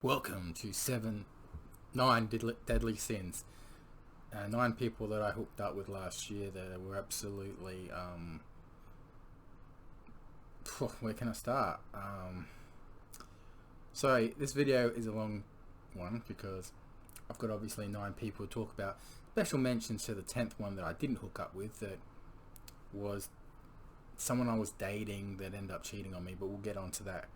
Welcome to nine deadly sins. Nine people that I hooked up with last year that were absolutely, where can I start? So this video is a long one because I've got obviously 9 people to talk about. Special mentions to the 10th one that I didn't hook up with, that was someone I was dating that ended up cheating on me, but we'll get onto that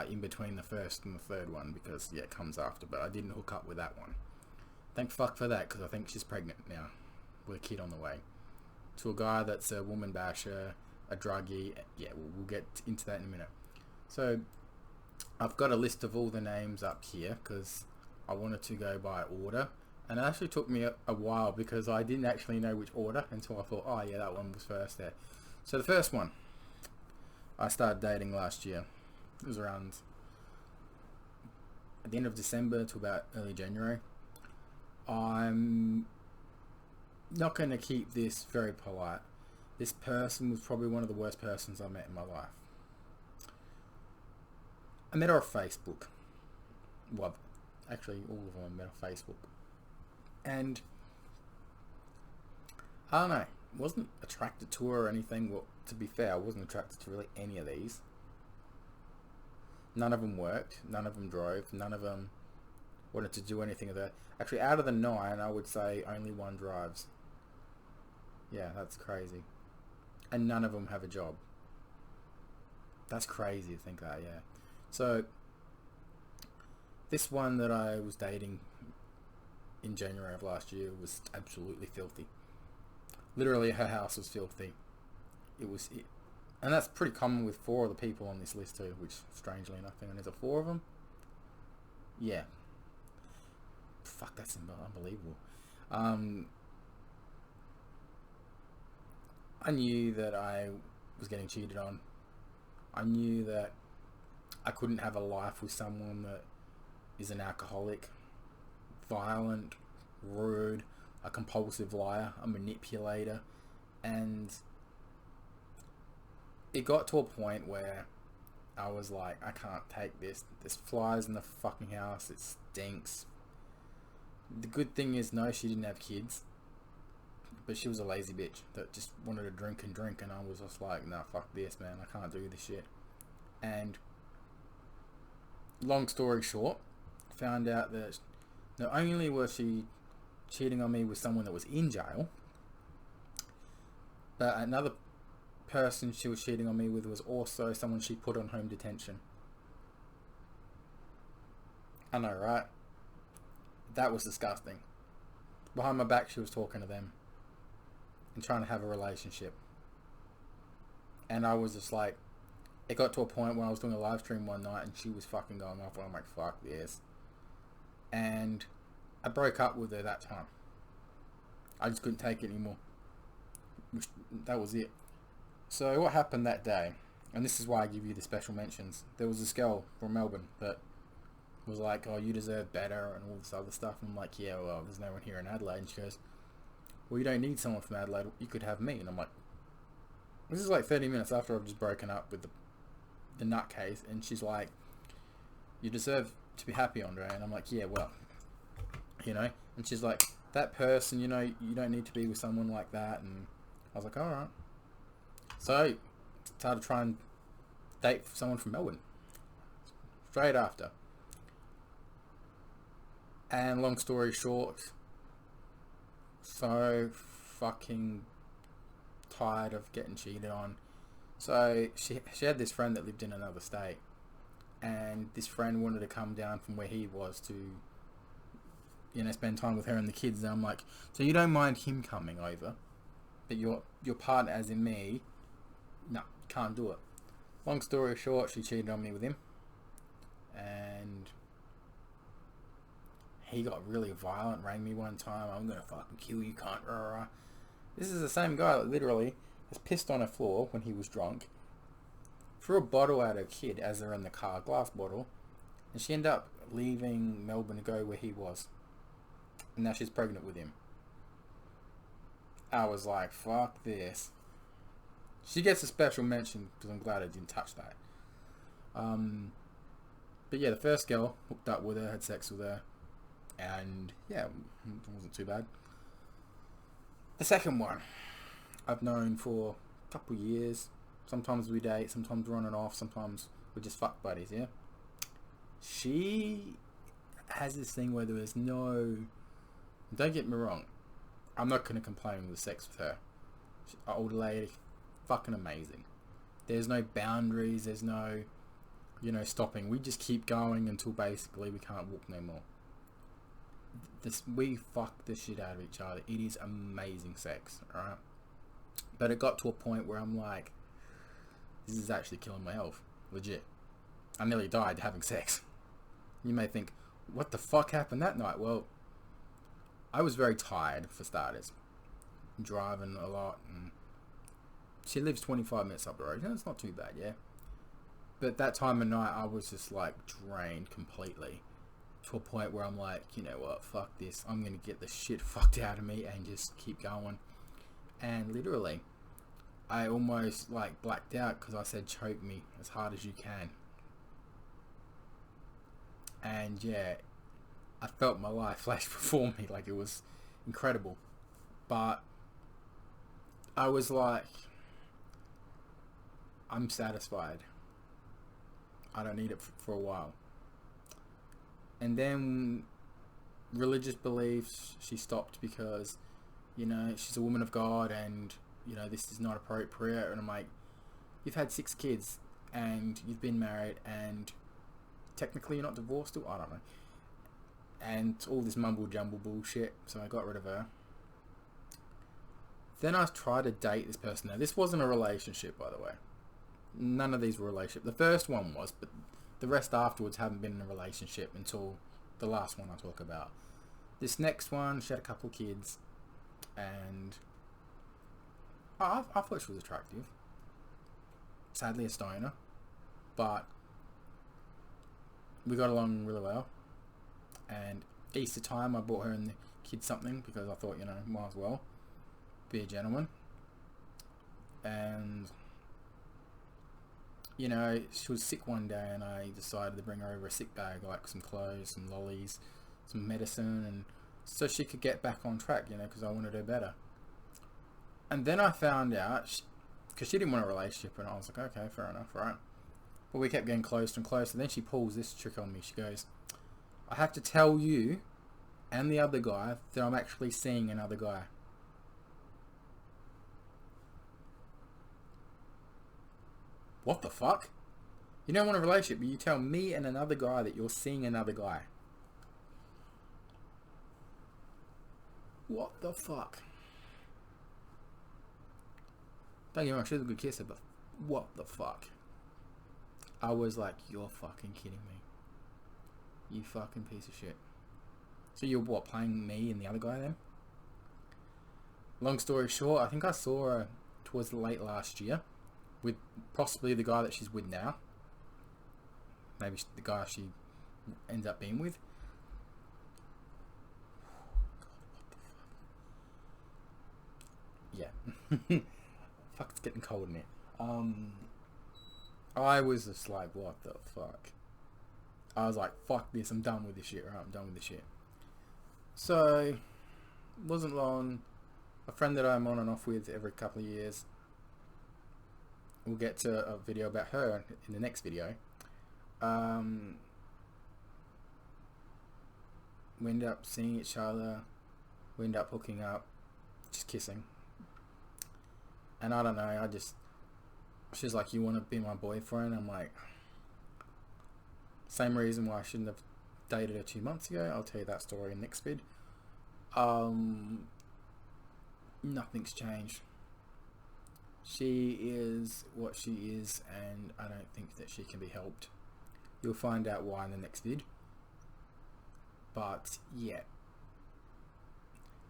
in between the first and the third one because it comes after, but I didn't hook up with that one. Thank fuck for that, because I think she's pregnant now with a kid on the way. To a guy that's a woman basher, a druggie. Yeah, we'll get into that in a minute. So I've got a list of all the names up here because I wanted to go by order, and it actually took me a while because I didn't actually know which order until I thought, oh yeah, that one was first there. So the first one I started dating last year. It was around at the end of December to about early January. I'm not going to keep this very polite. This person was probably one of the worst persons I met in my life. I met her off Facebook. Well, actually all of them I met off Facebook. And I don't know, wasn't attracted to her or anything. Well, to be fair, I wasn't attracted to really any of these. None of them worked. None of them drove. None of them wanted to do anything of that. Actually, out of the 9, I would say only one drives. Yeah, that's crazy. And none of them have a job. That's crazy to think that, yeah. So, this one that I was dating in January of last year was absolutely filthy. Literally, her house was filthy. And that's pretty common with 4 of the people on this list too, which strangely enough, and there's 4 of them. Yeah. Fuck, that's unbelievable. I knew that I was getting cheated on. I knew that I couldn't have a life with someone that is an alcoholic, violent, rude, a compulsive liar, a manipulator, and it got to a point where I was like, I can't take this. There's flies in the fucking house. It stinks. The good thing is, no, she didn't have kids. But she was a lazy bitch that just wanted to drink and drink. And I was just like, nah, fuck this, man. I can't do this shit. And long story short, found out that not only was she cheating on me with someone that was in jail, but another person she was cheating on me with was also someone she put on home detention. I know, right? That was disgusting. Behind my back, she was talking to them and trying to have a relationship. And I was just like, it got to a point when I was doing a live stream one night and she was fucking going off, and I'm like, fuck this. And I broke up with her that time. I just couldn't take it anymore. That was it. So what happened that day, and this is why I give you the special mentions, there was this girl from Melbourne that was like, oh, you deserve better and all this other stuff. And I'm like, yeah, well, there's no one here in Adelaide. And she goes, well, you don't need someone from Adelaide, you could have me. And I'm like, this is like 30 minutes after I've just broken up with the nutcase, and she's like, you deserve to be happy, Andre. And I'm like, yeah, well, and she's like, that person, you don't need to be with someone like that. And I was like, alright. So I started trying to date someone from Melbourne straight after. And long story short, so fucking tired of getting cheated on. So she had this friend that lived in another state, and this friend wanted to come down from where he was to spend time with her and the kids. And I'm like, so you don't mind him coming over, but your partner, as in me, no, can't do it. Long story short, she cheated on me with him, and he got really violent, rang me one time, I'm gonna fucking kill you, cunt. This is the same guy that literally was pissed on her floor when he was drunk, threw a bottle at her kid as they're in the car, glass bottle, and she ended up leaving Melbourne to go where he was, and now she's pregnant with him. I was like, fuck this. She gets a special mention because I'm glad I didn't touch that. But yeah, the first girl, hooked up with her, had sex with her, and yeah, it wasn't too bad. The second one, I've known for a couple of years. Sometimes we date, sometimes we're on and off, sometimes we're just fuck buddies, yeah? She has this thing where there is no... Don't get me wrong, I'm not going to complain with the sex with her. She's an old lady, fucking amazing. There's no boundaries, there's no, stopping. We just keep going until basically we can't walk no more. We fuck the shit out of each other. It is amazing sex, alright? But it got to a point where I'm like, this is actually killing my health. Legit. I nearly died having sex. You may think, what the fuck happened that night? Well, I was very tired, for starters. Driving a lot, and she lives 25 minutes up the road. It's not too bad, yeah? But that time of night, I was just like drained completely. To a point where I'm like, you know what, fuck this. I'm going to get the shit fucked out of me and just keep going. And literally, I almost like blacked out because I said, choke me as hard as you can. And yeah, I felt my life flash before me. Like, it was incredible. But I was like, I'm satisfied. I don't need it for a while. And then religious beliefs, she stopped because, she's a woman of God and, this is not appropriate. And I'm like, you've had 6 kids and you've been married and technically you're not divorced still? I don't know. And all this mumble jumble bullshit. So I got rid of her. Then I tried to date this person. Now, this wasn't a relationship, by the way. None of these were relationships. The first one was, but the rest afterwards haven't been in a relationship until the last one I talk about. This next one, she had a couple kids, and I thought she was attractive. Sadly a stoner, but we got along really well. And Easter time, I bought her and the kids something because I thought, might as well be a gentleman. And she was sick one day and I decided to bring her over a sick bag, like some clothes, some lollies, some medicine, and so she could get back on track, because I wanted her better. And then I found out, because she didn't want a relationship, and I was like, okay, fair enough, right? But we kept getting closer and closer. Then she pulls this trick on me. She goes, I have to tell you and the other guy that I'm actually seeing another guy. What the fuck? You don't want a relationship, but you tell me and another guy that you're seeing another guy. What the fuck? Don't get me wrong, she's a good kisser, but what the fuck? I was like, you're fucking kidding me. You fucking piece of shit. So you're what, playing me and the other guy then? Long story short, I think I saw her towards late last year with possibly the guy that she's with now. Maybe the guy she ends up being with. Yeah. Fuck, it's getting cold in here. I was just like, what the fuck? I was like, fuck this, I'm done with this shit, right? I'm done with this shit. So, wasn't long. A friend that I'm on and off with every couple of years, we'll get to a video about her in the next video. We end up seeing each other. We end up hooking up, just kissing. And I don't know, she's like, you want to be my boyfriend? I'm like, same reason why I shouldn't have dated her 2 months ago. I'll tell you that story in next vid. Nothing's changed. She is what she is, and I don't think that she can be helped. You'll find out why in the next vid. But yeah,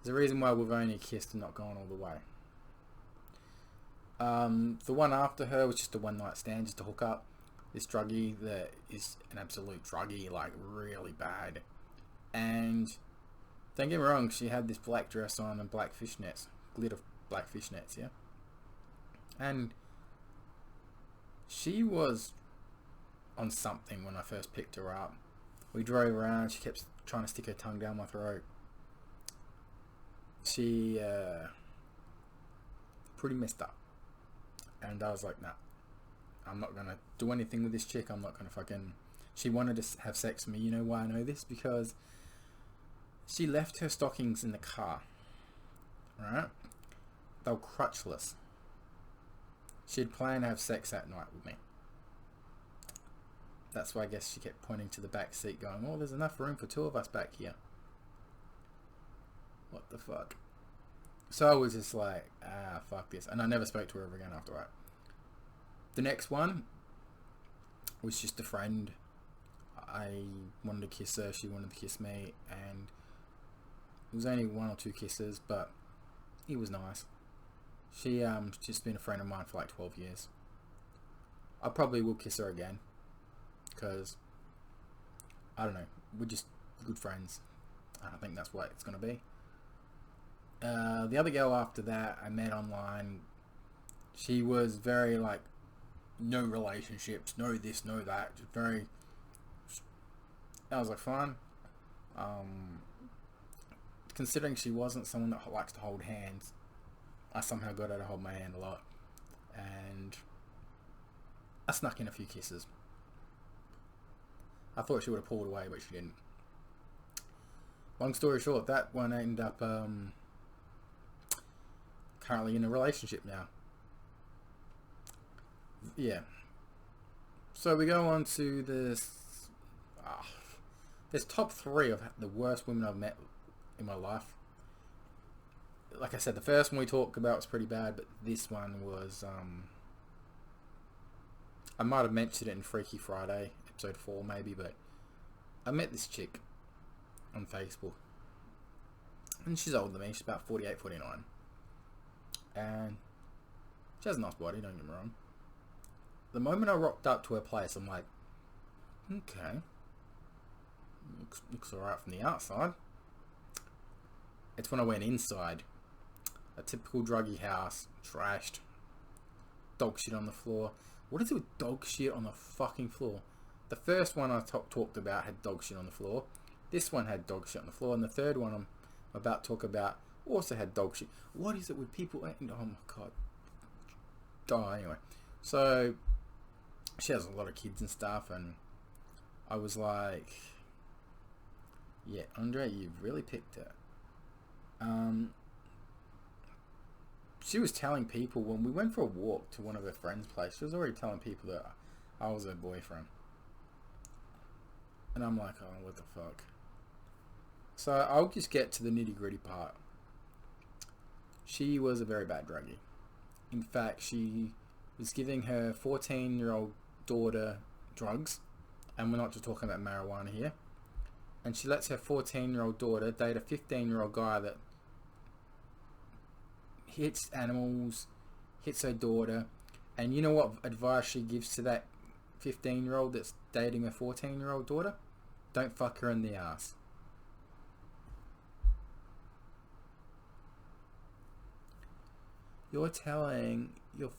there's a reason why we've only kissed and not gone all the way. The one after her was just a one night stand, just to hook up. This druggie that is an absolute druggie, like really bad. And don't get me wrong, she had this black dress on and black fishnets, glitter black fishnets, yeah. And she was on something when I first picked her up. We drove around. She kept trying to stick her tongue down my throat. She pretty messed up, and I was like, nah, I'm not gonna do anything with this chick. I'm not gonna fucking. She wanted to have sex with me. You know why I know this? Because she left her stockings in the car. Right? They were crutchless. She'd planned to have sex that night with me. That's why I guess she kept pointing to the back seat going, oh, there's enough room for two of us back here. What the fuck? So I was just like, fuck this. And I never spoke to her ever again after that. The next one was just a friend. I wanted to kiss her. She wanted to kiss me. And it was only 1 or 2 kisses, but it was nice. She's just been a friend of mine for like 12 years. I probably will kiss her again. Because, I don't know, we're just good friends. I think that's what it's going to be. The other girl after that I met online. She was very like, no relationships, no this, no that. Just very, I was like, fine. Considering she wasn't someone that likes to hold hands, I somehow got her to hold my hand a lot. And I snuck in a few kisses. I thought she would have pulled away, but she didn't. Long story short, that one ended up currently in a relationship now. Yeah. So we go on to this. There's top 3 of the worst women I've met in my life. Like I said, the first one we talked about was pretty bad, but this one was. I might have mentioned it in Freaky Friday, episode 4 maybe, but I met this chick on Facebook. And she's older than me. She's about 48, 49. And she has a nice body, don't get me wrong. The moment I rocked up to her place, I'm like, okay. Looks alright from the outside. It's when I went inside. A typical druggy house. Trashed. Dog shit on the floor. What is it with dog shit on the fucking floor? The first one I talked about had dog shit on the floor. This one had dog shit on the floor. And the third one I'm about to talk about also had dog shit. What is it with people? Oh my god. Oh, anyway. So, she has a lot of kids and stuff. And I was like, yeah, Andre, you've really picked it. She was telling people when we went for a walk to one of her friends' place, she was already telling people that I was her boyfriend. And I'm like, oh, what the fuck? So I'll just get to the nitty gritty part. She was a very bad druggie. In fact, she was giving her 14-year-old daughter drugs. And we're not just talking about marijuana here. And she lets her 14-year-old daughter date a 15-year-old guy that hits animals, hits her daughter. And you know what advice she gives to that 15-year-old that's dating a 14-year-old daughter? Don't fuck her in the ass. You're telling your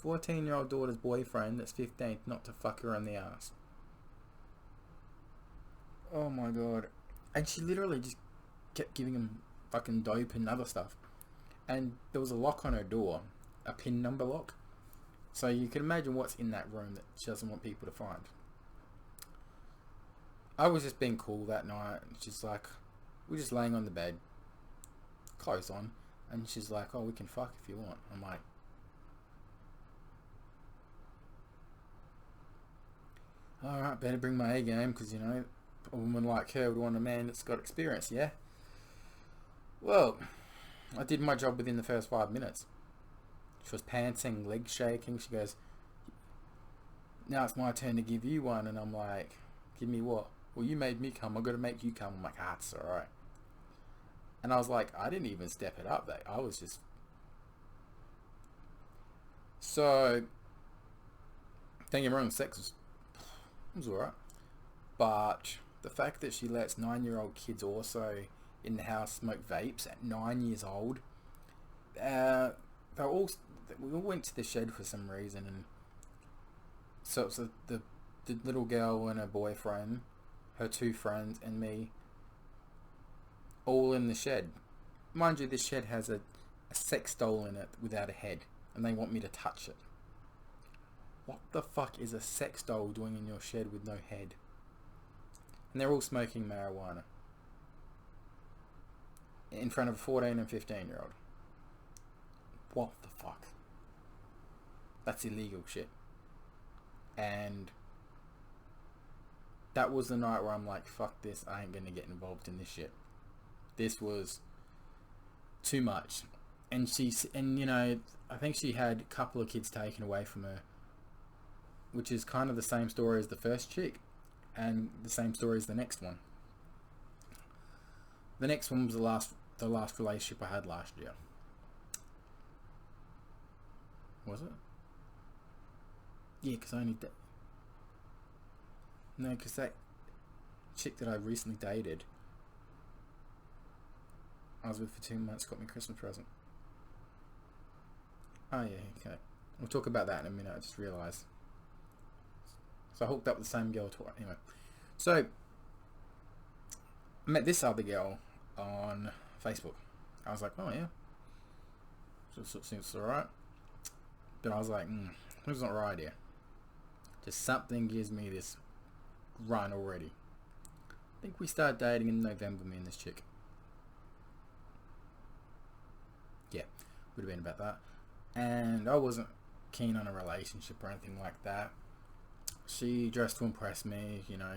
14-year-old daughter's boyfriend that's 15 not to fuck her in the ass. Oh my god. And she literally just kept giving him fucking dope and other stuff. And there was a lock on her door. A pin number lock. So you can imagine what's in that room that she doesn't want people to find. I was just being cool that night. She's like, we're just laying on the bed. Clothes on. And she's like, oh, we can fuck if you want. I'm like, alright, better bring my A game, because, you know, a woman like her would want a man that's got experience, yeah? Well, I did my job within the first 5 minutes. She was panting, legs shaking. She goes, now it's my turn to give you one. And I'm like, give me what? Well, you made me come. I've got to make you come. I'm like, it's alright. And I was like, I didn't even step it up. I was just... So, don't get me wrong, sex was alright. But the fact that she lets 9-year-old kids also in the house smoke vapes at 9 years old, we all went to the shed for some reason, and So it's the little girl and her boyfriend, her two friends, and me, all in the shed. Mind you, this shed has a sex doll in it without a head, and they want me to touch it. What the fuck is a sex doll doing in your shed with no head? And they're all smoking marijuana in front of a 14 and 15-year-old. What the fuck? That's illegal shit. And that was the night where I'm like, fuck this, I ain't gonna get involved in this shit. This was too much. And you know, I think she had a couple of kids taken away from her, which is kind of the same story as the first chick, and the same story as the next one. The next one was the last relationship I had last year. Was it? Yeah, because I only no, because that chick that I recently dated, I was with for 2 months, got me a Christmas present. Oh yeah, okay. We'll talk about that in a minute, I just realised. So I hooked up with the same girl twice. Anyway, so I met this other girl on Facebook. I was like, oh yeah, so seems alright. But I was like, it's not right here. Just something gives me this run already. I think we started dating in November, me and this chick. Yeah, would have been about that. And I wasn't keen on a relationship or anything like that. She dressed to impress me, you know.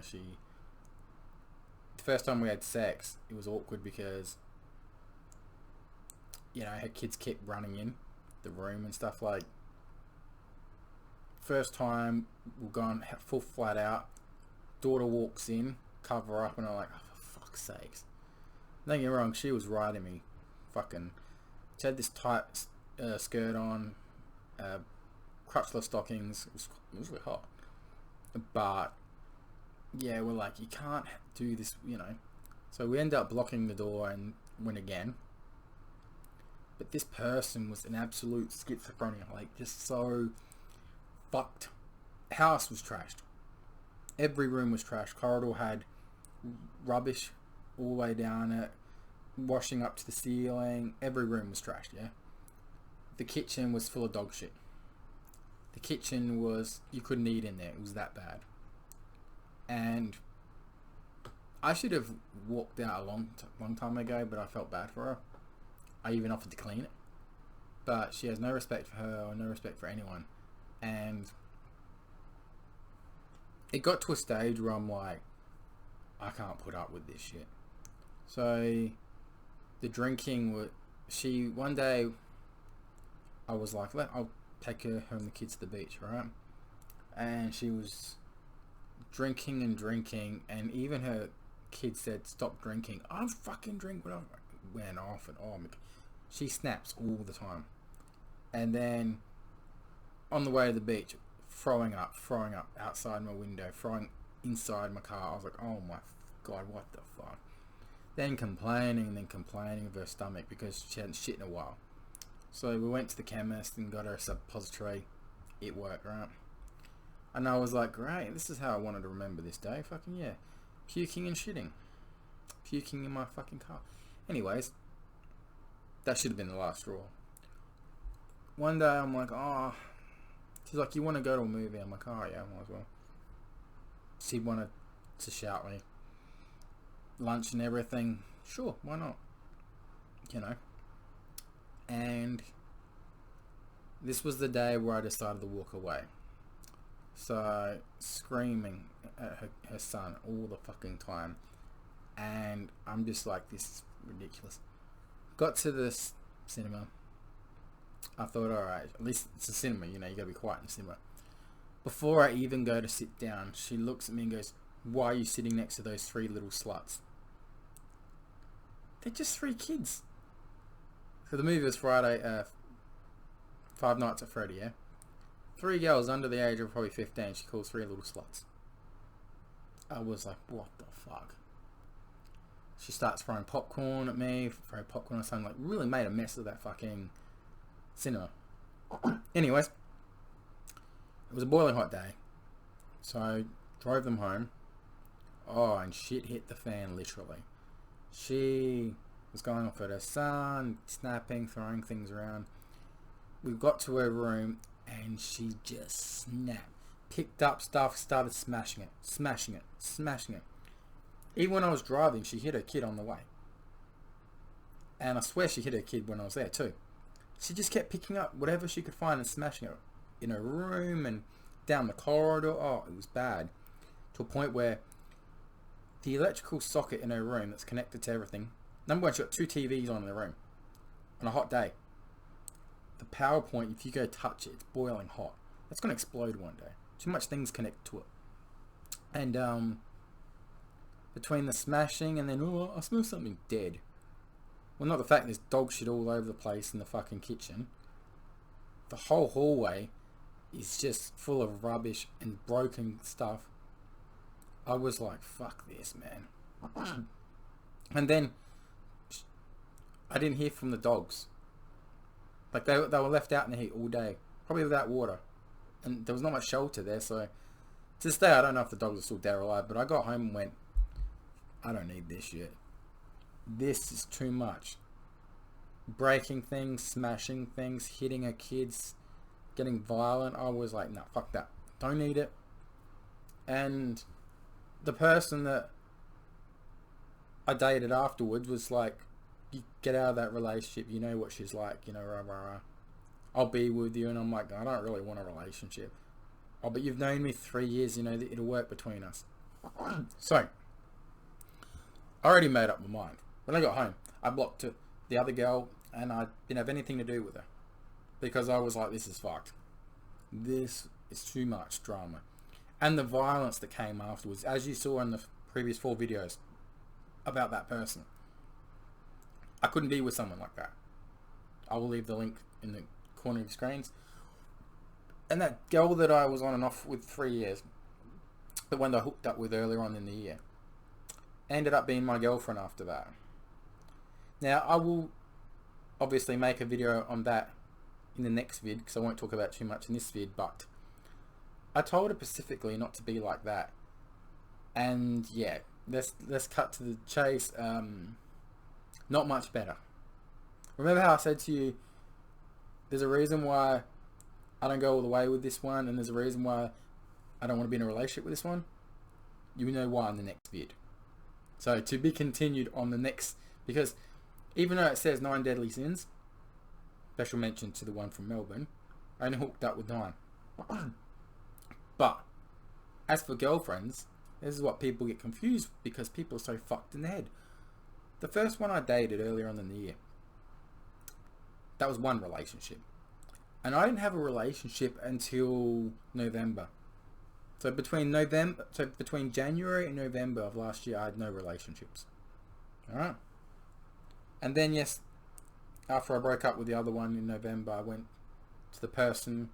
The first time we had sex, it was awkward because, you know, her kids kept running in the room and stuff. Like, first time we're going full flat out, daughter walks in, cover up, and I'm like, oh, for fuck's sakes. Don't get me wrong, she was riding me. Fucking, she had this tight skirt on, crotchless stockings. It was really hot. But yeah, we're like, you can't do this, you know. So we end up blocking the door and went again. But this person was an absolute schizophrenia, like just so fucked. House was trashed. Every room was trashed. Corridor had rubbish all the way down it, washing up to the ceiling. Every room was trashed, yeah. The kitchen was full of dog shit. The kitchen was, you couldn't eat in there. It was that bad. And I should have walked out a long time ago, but I felt bad for her. I even offered to clean it. But she has no respect for her or no respect for anyone. And it got to a stage where I'm like, I can't put up with this shit. So the drinking, one day I was like, I'll take her and the kids to the beach, right? And she was drinking, and even her kids said, stop drinking. I don't fucking drink. But I went off and on. She snaps all the time. And then on the way to the beach, throwing up outside my window, throwing inside my car. I was like, oh my god, what the fuck? Then complaining of her stomach because she hadn't shit in a while. So we went to the chemist and got her a suppository. It worked, right? And I was like, great, this is how I wanted to remember this day. Fucking yeah. Puking and shitting. Puking in my fucking car. Anyways, that should have been the last straw. One day I'm like, oh, she's like, you want to go to a movie? I'm like, oh yeah, might as well. She wanted to shout me. Lunch and everything. Sure, why not? You know. And this was the day where I decided to walk away. So, screaming at her son all the fucking time. And I'm just like, this is ridiculous. Got to this cinema. I thought, alright, at least it's a cinema, you know, you gotta be quiet in the cinema. Before I even go to sit down, she looks at me and goes, why are you sitting next to those 3 little sluts? They're just 3 kids. So the movie was Friday, Five Nights at Freddy, yeah? 3 girls under the age of probably 15, she calls 3 little sluts. I was like, what the fuck? She starts throwing popcorn at me, throwing popcorn or something, like really made a mess of that fucking cinema. Anyways, it was a boiling hot day. So I drove them home. Oh, and shit hit the fan, literally. She was going off at her son, snapping, throwing things around. We got to her room and she just snapped. Picked up stuff, started smashing it, smashing it, smashing it. Even when I was driving, she hit her kid on the way. And I swear she hit her kid when I was there too. She just kept picking up whatever she could find and smashing it in her room and down the corridor. Oh, it was bad. To a point where the electrical socket in her room that's connected to everything. Number one, she got 2 TVs on in her room. On a hot day. The power point, if you go touch it, it's boiling hot. That's going to explode one day. Too much things connect to it. And between the smashing and then, oh, I smell something dead. Well, not the fact there's dog shit all over the place in the fucking kitchen. The whole hallway is just full of rubbish and broken stuff. I was like, fuck this, man. And then I didn't hear from the dogs. Like they were left out in the heat all day, probably without water, and there was not much shelter there. So to this day, I don't know if the dogs are still dead or alive. But I got home and went, I don't need this shit. This is too much. Breaking things, smashing things, hitting her kids, getting violent. I was like, nah, fuck that. Don't need it. And the person that I dated afterwards was like, you get out of that relationship, you know what she's like, you know, rah, rah, rah. I'll be with you. And I'm like, I don't really want a relationship. Oh, but you've known me 3 years, you know, it'll work between us. So, I already made up my mind. When I got home, I blocked the other girl and I didn't have anything to do with her. Because I was like, this is fucked. This is too much drama. And the violence that came afterwards, as you saw in the previous 4 videos about that person. I couldn't be with someone like that. I will leave the link in the corner of your screens. And that girl that I was on and off with 3 years, the one that I hooked up with earlier on in the year, ended up being my girlfriend after that. Now, I will obviously make a video on that in the next vid, because I won't talk about too much in this vid, but I told her specifically not to be like that. And yeah, let's cut to the chase. Not much better. Remember how I said to you, there's a reason why I don't go all the way with this one, and there's a reason why I don't want to be in a relationship with this one? You know why in the next vid. So to be continued on the next, because even though it says 9 deadly sins, special mention to the one from Melbourne, I only hooked up with 9. But as for girlfriends, this is what people get confused, because people are so fucked in the head. The first one I dated earlier on in the year, that was one relationship. And I didn't have a relationship until November. So between January and November of last year, I had no relationships. Alright? And then, yes, after I broke up with the other one in November, I went to the person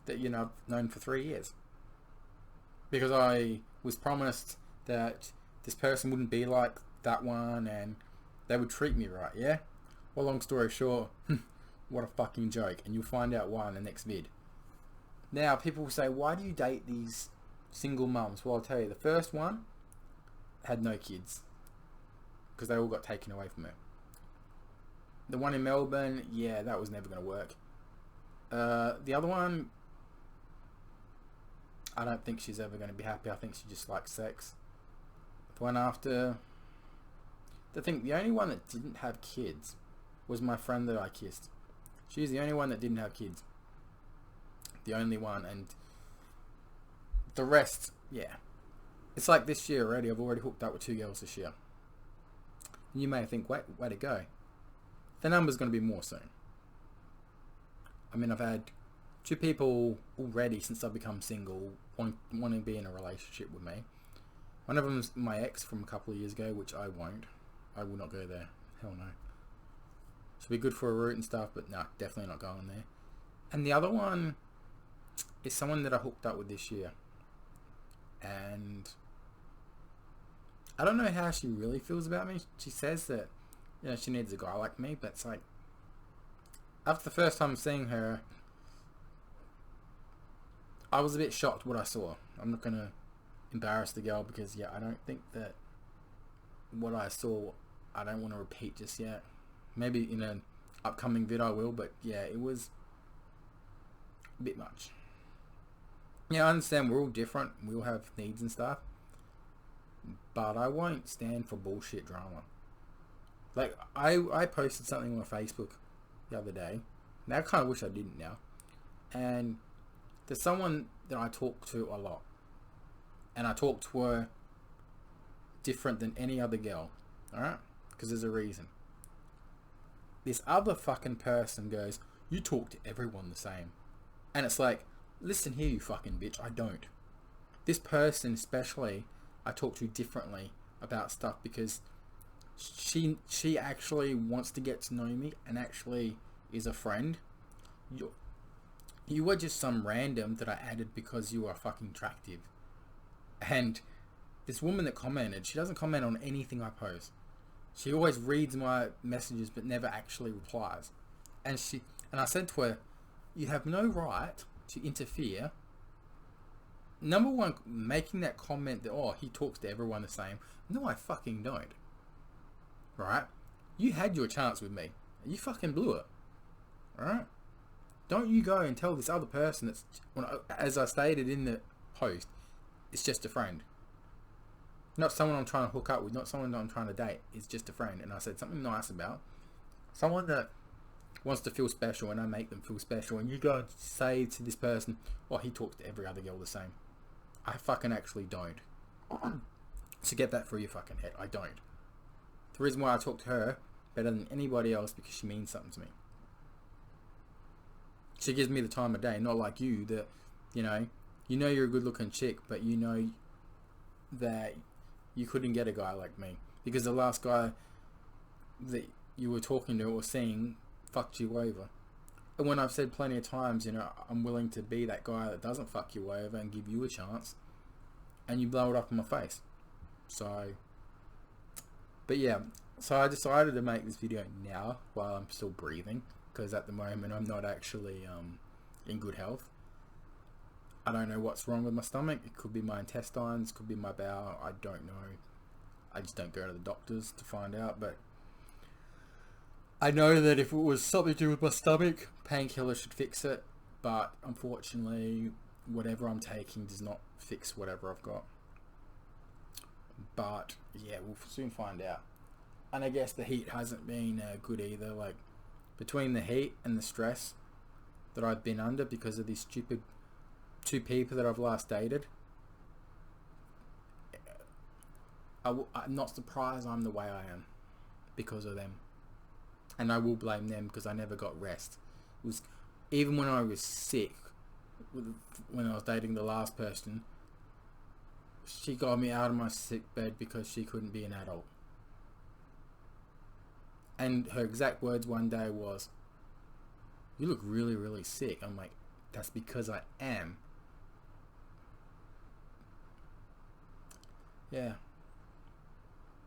that, you know, I've known for 3 years. Because I was promised that this person wouldn't be like that one and they would treat me right, yeah? Well, long story short, what a fucking joke. And you'll find out why in the next vid. Now, people will say, why do you date these single mums? Well, I'll tell you, the first one had no kids. Because they all got taken away from her. The one in Melbourne, yeah, that was never going to work. The other one, I don't think she's ever going to be happy. I think she just likes sex. The one after, the only one that didn't have kids was my friend that I kissed. She's the only one that didn't have kids. The only one, and the rest, yeah. It's like this year already. I've already hooked up with 2 girls this year. And you may think, way to go. The number's going to be more soon. I mean, I've had 2 people already since I've become single wanting to be in a relationship with me. One of them's my ex from a couple of years ago, which I won't. I will not go there. Hell no. Should be good for a route and stuff, but no, definitely not going there. And the other one is someone that I hooked up with this year. And I don't know how she really feels about me. She says that, you know, she needs a guy like me, but it's like, after the first time seeing her, I was a bit shocked what I saw. I'm not gonna embarrass the girl because I don't think that what I saw, I don't want to repeat just yet. Maybe in an upcoming vid I will, but yeah, it was a bit much. Yeah, I understand we're all different. We all have needs and stuff. But I won't stand for bullshit drama. Like, I posted something on Facebook the other day. Now, I kind of wish I didn't now. And there's someone that I talk to a lot. And I talk to her different than any other girl. Alright? Because there's a reason. This other fucking person goes, you talk to everyone the same. And it's like, listen here, you fucking bitch, I don't. This person especially, I talk to differently about stuff because she actually wants to get to know me and actually is a friend. You were just some random that I added because you are fucking attractive. And this woman that commented, she doesn't comment on anything I post. She always reads my messages but never actually replies. And I said to her, you have no right to interfere. Number one, making that comment that, oh, he talks to everyone the same. No, I fucking don't. Right? You had your chance with me. You fucking blew it. Alright? Don't you go and tell this other person that's, as I stated in the post, it's just a friend. Not someone I'm trying to hook up with, not someone that I'm trying to date. It's just a friend. And I said something nice about someone that wants to feel special, and I make them feel special. And you go and say to this person, oh, he talks to every other girl the same. I fucking actually don't. So get that through your fucking head. I don't. The reason why I talk to her better than anybody else because she means something to me. She gives me the time of day, not like you that, you know you're a good looking chick, but you know that you couldn't get a guy like me because the last guy that you were talking to or seeing fucked you over. And when I've said plenty of times, I'm willing to be that guy that doesn't fuck you over and give you a chance, and you blow it up in my face. So, but yeah, so I decided to make this video now while I'm still breathing, because at the moment I'm not actually in good health. I don't know what's wrong with my stomach. It could be my intestines, could be my bowel, I don't know. I just don't go to the doctors to find out, but I know that if it was something to do with my stomach, painkillers should fix it, but unfortunately whatever I'm taking does not fix whatever I've got. But yeah, we'll soon find out. And I guess the heat hasn't been good either. Like, between the heat and the stress that I've been under because of these stupid 2 people that I've last dated, I'm not surprised I'm the way I am because of them. And I will blame them because I never got rest. It was even when I was sick, when I was dating the last person, she got me out of my sick bed because she couldn't be an adult. And her exact words one day was, you look really, really sick. I'm like, that's because I am. Yeah.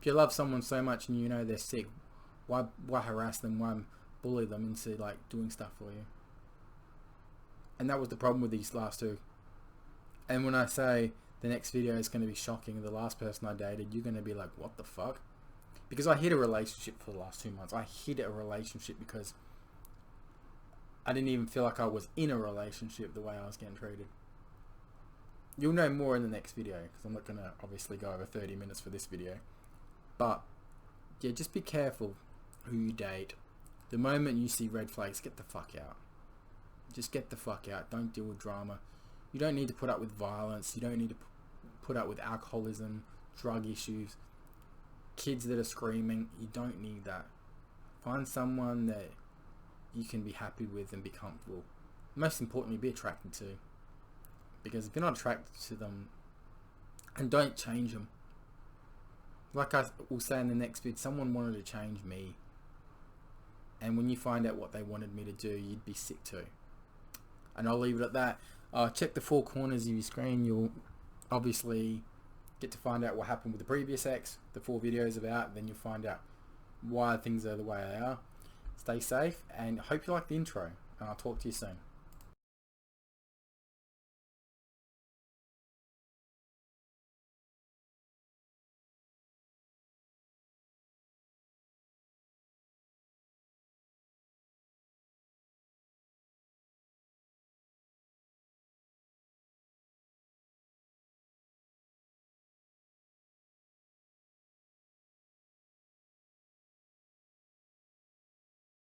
If you love someone so much and you know they're sick, why harass them? Why bully them into like doing stuff for you? And that was the problem with these last 2. And when I say the next video is going to be shocking, the last person I dated, you're going to be like, what the fuck? Because I hid a relationship for the last 2 months. I hid a relationship because I didn't even feel like I was in a relationship the way I was getting treated. You'll know more in the next video because I'm not going to obviously go over 30 minutes for this video. But yeah, just be careful who you date. The moment you see red flags, get the fuck out. Just get the fuck out. Don't deal with drama. You don't need to put up with violence. You don't need to put up with alcoholism, drug issues, kids that are screaming. You don't need that. Find someone that you can be happy with and be comfortable. Most importantly, be attracted to. Because if you're not attracted to them, and don't change them. Like I will say in the next vid, someone wanted to change me. And when you find out what they wanted me to do, you'd be sick too. And I'll leave it at that. Check the 4 corners of your screen. You'll obviously get to find out what happened with the previous ex, the 4 videos about. Then you'll find out why things are the way they are. Stay safe, and hope you like the intro. And I'll talk to you soon.